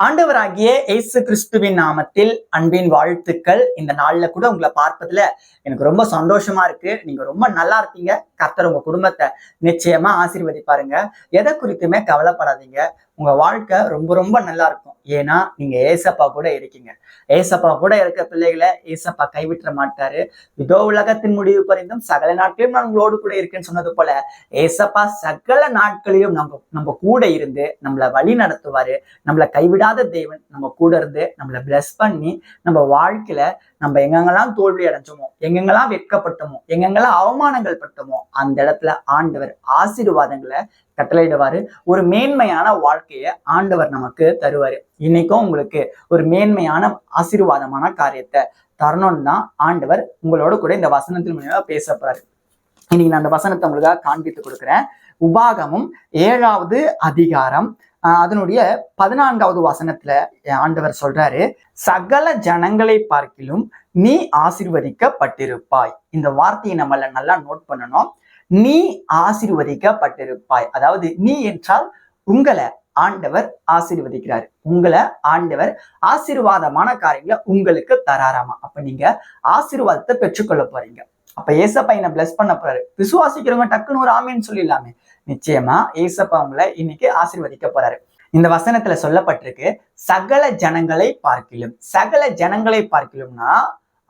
ஆண்டவராகிய இயேசு கிறிஸ்துவின் நாமத்தில் அன்பின் வாழ்த்துக்கள். இந்த நாள்ல கூட உங்களை பார்ப்பதுல எனக்கு ரொம்ப சந்தோஷமா இருக்கு. நீங்க ரொம்ப நல்லா இருக்கீங்க. கர்த்தர் உங்க குடும்பத்தை நிச்சயமா ஆசீர்வதிப்பாருங்க. எதை குறித்துமே கவலைப்படாதீங்க. உங்க வாழ்க்கை ரொம்ப ரொம்ப நல்லா இருக்கும். ஏன்னா நீங்க ஏசப்பா கூட இருக்கீங்க. ஏசப்பா கூட இருக்க பிள்ளைகளை ஏசப்பா கைவிட்டுற மாட்டாரு. இதோ உலகத்தின் முடிவு பரிந்தும் சகல நாட்களிலும் நான் உங்களோடு கூட இருக்கேன்னு சொன்னது போல ஏசப்பா சகல நாட்களிலும் நம்ம கூட இருந்து நம்மளை வழி நடத்துவாரு. நம்மளை கைவிடாத தேவன் நம்ம கூட இருந்து நம்மளை பிளஸ் பண்ணி நம்ம வாழ்க்கையில நம்ம எங்கெங்கெல்லாம் தோல்வி அடைஞ்சோமோ, எங்கெங்கெல்லாம் வெட்கப்பட்டோமோ, எங்கெங்கெல்லாம் அவமானங்கள் பட்டோமோ அந்த இடத்துல ஆண்டவர் ஆசீர்வாதங்களை கட்டளையிடுவாரு. ஒரு மேன்மையான வாழ்க்கைய ஆண்டவர் நமக்கு தருவாரு. இன்னைக்கும் உங்களுக்கு ஒரு மேன்மையான ஆசீர்வாதமான காரியத்தை தரணும்னு தான் ஆண்டவர் உங்களோட கூட இந்த வசனத்தின் மூலமா பேச போறாரு. இன்னைக்கு நான் அந்த வசனத்தை உங்களுக்காக காண்பித்து கொடுக்குறேன். உபாகமும் 7வது அதிகாரம் அதனுடைய 14வது வசனத்துல ஆண்டவர் சொல்றாரு, சகல ஜனங்களை பார்க்கிலும் நீ ஆசீர்வதிக்கப்பட்டிருப்பாய். இந்த வார்த்தையை நம்மள நல்லா நோட் பண்ணணும். நீ ஆசீர்வதிக்கப்பட்டிருப்பாய். அதாவது நீ என்றால் உங்களை ஆண்டவர் ஆசீர்வதிக்கிறாரு. உங்களை ஆண்டவர் ஆசீர்வாதமான காரியங்களை உங்களுக்கு தராராமா. அப்ப நீங்க ஆசீர்வாதத்தை பெற்றுக்கொள்ள போறீங்க. அப்ப ஏசப்பா என்ன பிளஸ் பண்ண போறாரு. விசுவாசிக்கிறவங்க டக்குன்னு ஒரு ஆமேன்னு சொல்லிடலாமே. நிச்சயமா ஏசப்பா உங்களை இன்னைக்கு ஆசீர்வதிக்க போறாரு. இந்த வசனத்துல சொல்லப்பட்டிருக்கு, சகல ஜனங்களை பார்க்கிலும். சகல ஜனங்களை பார்க்கிலும்னா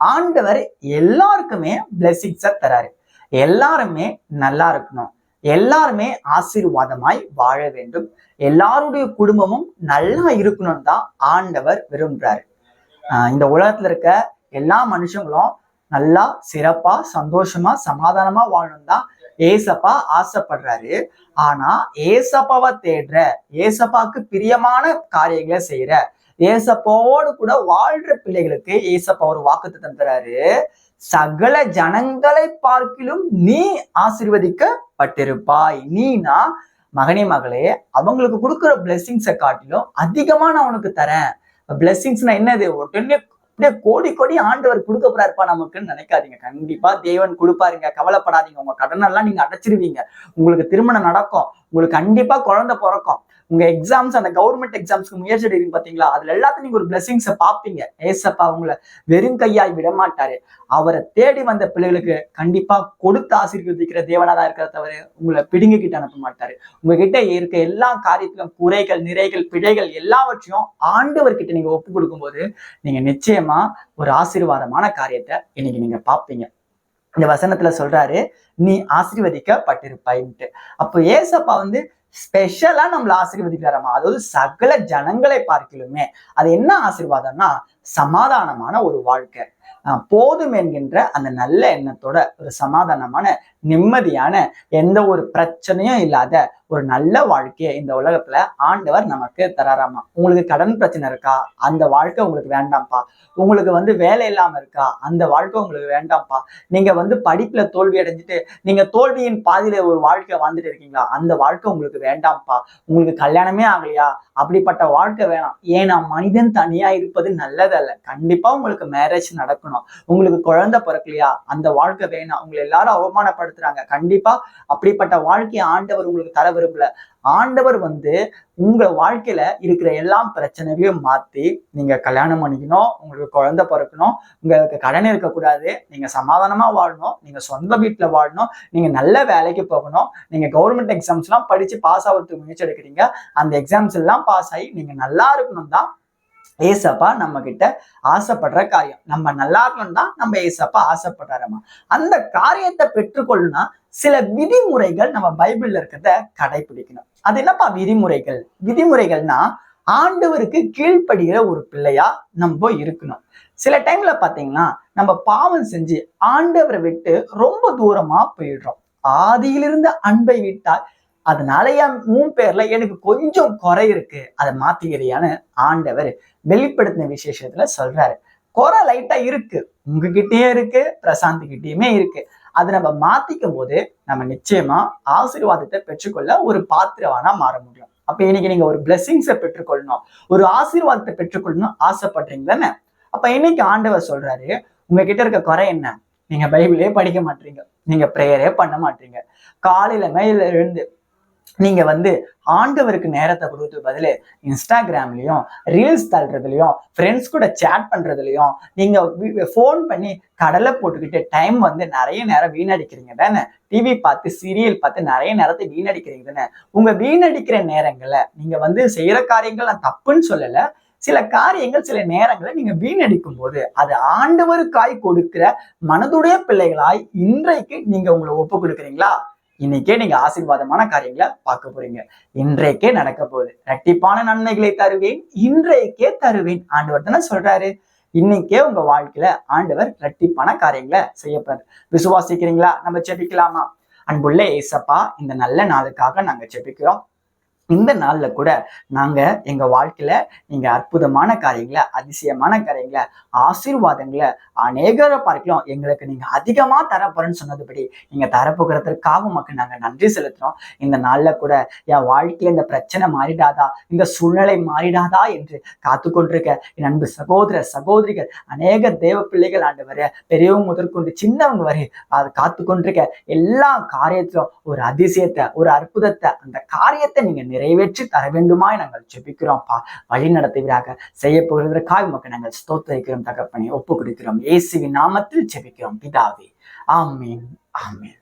ஆண்டவர் எல்லாருக்குமே பிளெஸிங்ஸை தராரு. எல்லாருமே நல்லா இருக்கணும், எல்லாருமே ஆசீர்வாதமாய் வாழ வேண்டும், எல்லாருடைய குடும்பமும் நல்லா இருக்கணும்னு தான் ஆண்டவர் விரும்புறாரு. இந்த உலகத்துல இருக்க எல்லா மனுஷங்களும் நல்லா சிறப்பா சந்தோஷமா சமாதானமா வாழணும் தான் ஏசப்பா ஆசைப்படுறாரு. ஆனா ஏசப்பாவை தேடுற, ஏசப்பாக்கு பிரியமான காரியங்களை செய்யற, ஏசப்பாவோடு கூட வாழ்ற பிள்ளைகளுக்கு ஏசப்பா ஒரு வாக்குத்தத்தம் தராரு. சகல ஜனங்களை பார்க்கிலும் நீ ஆசீர்வதிக்கப்பட்டிருப்பாய். நீனா மகனே மகளே, அவங்களுக்கு கொடுக்குற பிளெஸிங்ஸை காட்டிலும் அதிகமா நான் உனக்கு தரேன். பிளெஸிங்ஸ்னா என்னது? உடனே அப்படியே கோடி கோடி ஆண்டவர் கொடுக்க போறாருப்பா நமக்குன்னு நினைக்காதீங்க. கண்டிப்பா தேவன் கொடுப்பாருங்க, கவலைப்படாதீங்க. உங்க கடனெல்லாம் நீங்க அடைச்சிருவீங்க. உங்களுக்கு திருமணம் நடக்கும், உங்களுக்கு கண்டிப்பா குழந்தை பிறக்கும். உங்க எக்ஸாம்ஸ், அந்த கவர்மெண்ட் எக்ஸாம்ஸ்க்கு முயற்சி எடுக்கிறீங்க பாத்தீங்களா, அதுல எல்லாத்தையும் நீங்க ஒரு பிளெஸிங்ஸை பார்ப்பீங்க. ஏசப்பா உங்களை வெறும் கையாய் விட மாட்டாரு. அவரை தேடி வந்த பிள்ளைகளுக்கு கண்டிப்பா கொடுத்து ஆசீர்வதிக்கிற தேவனாதான் இருக்கிற தவிர உங்களை பிடுங்கிக்கிட்டு அனுப்ப மாட்டாரு. உங்ககிட்ட இருக்க எல்லா காரியத்திலும் குறைகள், நிறைகள், பிழைகள் எல்லாவற்றையும் ஆண்டவர்கிட்ட நீங்க ஒப்பு கொடுக்கும் போது நீங்க நிச்சயமா ஒரு ஆசீர்வாதமான காரியத்தை இன்னைக்கு நீங்க பார்ப்பீங்க. இந்த வசனத்துல சொல்றாரு, நீ ஆசீர்வதிக்கப்பட்டிருப்பாயின்ட்டு. அப்போ ஏசப்பா ஸ்பெஷலா நம்மளை ஆசீர்வதிக்கிறாராமா. அதாவது சகல ஜனங்களை பார்க்கலுமே. அது என்ன ஆசீர்வாதம்னா சமாதானமான ஒரு வாழ்க்கை, போதும் என்கின்ற அந்த நல்ல எண்ணத்தோட ஒரு சமாதானமான நிம்மதியான எந்த ஒரு பிரச்சனையும் இல்லாத ஒரு நல்ல வாழ்க்கையை இந்த உலகத்துல ஆண்டவர் நமக்கு தராராமா. உங்களுக்கு கடன் பிரச்சனை இருக்கா? அந்த வாழ்க்கை உங்களுக்கு வேண்டாம்ப்பா. உங்களுக்கு வேலை இல்லாம இருக்கா? அந்த வாழ்க்கை உங்களுக்கு வேண்டாம்ப்பா. நீங்க படிப்புல தோல்வி அடைஞ்சிட்டு நீங்க தோல்வியின் பாதியில ஒரு வாழ்க்கை வாழ்ந்துட்டு இருக்கீங்களா? அந்த வாழ்க்கை உங்களுக்கு வேண்டாம்ப்பா. உங்களுக்கு கல்யாணமே ஆகலையா? அப்படிப்பட்ட வாழ்க்கை வேணாம். ஏன்னா மனிதன் தனியா இருப்பது நல்லதல்ல. கண்டிப்பா உங்களுக்கு மேரேஜ் நடக்கணும். உங்களுக்கு குழந்தை பிறக்கலையா? அந்த வாழ்க்கை வேணாம். உங்களை எல்லாரும் அவமானப்படுத்துறாங்க. கண்டிப்பா அப்படிப்பட்ட வாழ்க்கையை ஆண்டவர் உங்களுக்கு தர விரும்பல. ஆண்டவர் உங்க வாழ்க்கையில இருக்கிற எல்லா பிரச்சனைகளையும் மாத்தி நீங்க கல்யாணம் பண்ணிக்கணும், உங்களுக்கு குழந்தை பிறக்கணும், உங்களுக்கு கடன் இருக்கக்கூடாது, நீங்க சமாதானமா வாழணும், நீங்க சொந்த வீட்டுல வாழணும், நீங்க நல்ல வேலைக்கு போகணும், நீங்க கவர்மெண்ட் எக்ஸாம்ஸ் எல்லாம் படிச்சு பாஸ் ஆகிறதுக்கு முயற்சி எடுக்கிறீங்க, அந்த எக்ஸாம்ஸ் எல்லாம் பாஸ் ஆகி நீங்க நல்லா இருக்கணும் தான் ஏசப்பா நம்ம கிட்ட ஆசைப்படுற காரியம். நம்ம நல்லா இருக்கணும் தான் நம்ம ஏசப்பா ஆசைப்படுறாரமா. அந்த காரியத்தை பெற்றுக்கொள்ளணும்னா சில விதிமுறைகள் நம்ம பைபிள்ல இருக்கிறத கடைபிடிக்கணும். அது என்னப்பா விதிமுறைகள்? விதிமுறைகள்னா ஆண்டவருக்கு கீழ்ப்படுகிற ஒரு பிள்ளையா நம்ம இருக்கணும். சில டைம்ல பாத்தீங்கன்னா நம்ம பாவம் செஞ்சு ஆண்டவரை விட்டு ரொம்ப தூரமா போயிடுறோம். ஆதியிலிருந்து அன்பை விட்டால் அதனால உன் பேர்ல எனக்கு கொஞ்சம் குறை இருக்கு, அதை மாத்திக்கிறியான்னு ஆண்டவர் வெளிப்படுத்தின விசேஷத்துல சொல்றாரு. குறை லைட்டா இருக்கு, உங்ககிட்டயே இருக்கு, பிரசாந்த் கிட்டயுமே இருக்கு. அதை நம்ம மாத்திக்கும் போது நம்ம நிச்சயமா ஆசீர்வாதத்தை பெற்றுக்கொள்ள ஒரு பாத்திரவானா மாற முடியும். அப்ப இன்னைக்கு நீங்க ஒரு பிளெஸிங்ஸை பெற்றுக்கொள்ளணும், ஒரு ஆசீர்வாதத்தை பெற்றுக்கொள்ளணும் ஆசைப்படுறீங்க தானே? அப்ப இன்னைக்கு ஆண்டவர் சொல்றாரு, உங்ககிட்ட இருக்க குறை என்ன? நீங்க பைபிளே படிக்க மாட்டீங்க, நீங்க பிரேயரே பண்ண மாட்டீங்க, காலையில மேல எழுந்து நீங்க வந்து ஆண்டவருக்கு நேரத்தை கொடுத்து பதிலு இன்ஸ்டாகிராம்லயும் ரீல்ஸ் தள்ளுறதுலயும் ஃப்ரெண்ட்ஸ் கூட சேட் பண்றதுலயும் நீங்க ஃபோன் பண்ணி கடலை போட்டுக்கிட்டு டைம் வந்து நிறைய நேரம் வீணடிக்கிறீங்க தானே. டிவி பார்த்து சீரியல் பார்த்து நிறைய நேரத்தை வீணடிக்கிறீங்க தானே. உங்க வீணடிக்கிற நேரங்களை நீங்க வந்து செய்யற காரியங்கள் நான் தப்புன்னு சொல்லல. சில காரியங்கள் சில நேரங்களை நீங்க வீணடிக்கும் போது அது ஆண்டவருக்காய் கொடுக்கிற மனதுடைய பிள்ளைகளாய் இன்றைக்கு நீங்க உங்களை ஒப்பு கொடுக்குறீங்களா? இன்னைக்கே நீங்க ஆசீர்வாதமான காரியங்களை பார்க்க போறீங்க. இன்றைக்கே நடக்க போகுது. இரட்டிப்பான நன்மைகளை தருவேன், இன்றைக்கே தருவேன். ஆண்டவர் தானே சொல்றாரு. இன்னைக்கே உங்க வாழ்க்கையில ஆண்டவர் இரட்டிப்பான காரியங்களை செய்யப்படுறாரு. விசுவாசிக்கிறீங்களா? நம்ம ஜெபிக்கலாமா? அன்புள்ள ஏசப்பா, இந்த நல்ல நாளுக்காக நாங்க ஜெபிக்கிறோம். இந்த நாள்ல கூட நாங்க எங்க வாழ்க்கையில நீங்க அற்புதமான காரியங்களை, அதிசயமான காரியங்களை, ஆசீர்வாதங்களை அநேகரை பார்க்கலாம் எங்களுக்கு நீங்க அதிகமா தரப்போறேன்னு சொன்னதுபடி நீங்க தரப்போகிறதுக்காக உமக்கு நாங்க நன்றி செலுத்துறோம். இந்த நாள்ல கூட என் வாழ்க்கையில இந்த பிரச்சனை மாறிடாதா, இந்த சூழ்நிலை மாறிடாதா என்று காத்து கொண்டிருக்க என் அன்பு சகோதர சகோதரிகள், அநேக தேவ பிள்ளைகள் ஆண்டவரை பெரியவங்க முதற்கொண்டு சின்னவங்க வரை அதை காத்து கொண்டிருக்க எல்லா காரியத்திலும் ஒரு அதிசயத்தை, ஒரு அற்புதத்தை, அந்த காரியத்தை நீங்க நிறைவேற்றி தர வேண்டுமாய் நாங்கள் ஜெபிக்கிறோம்ப்பா. வழி நடத்துவீராக. செய்ய போகிறதற்காக உமக்கு நாங்கள் ஸ்தோத்திரிக்கிறோம் தகப்பனே, ஒப்பு கொடுக்கிறோம். இயேசுவின் நாமத்தில் ஜெபிக்கிறோம் பிதாவே. ஆமீன், ஆமீன்.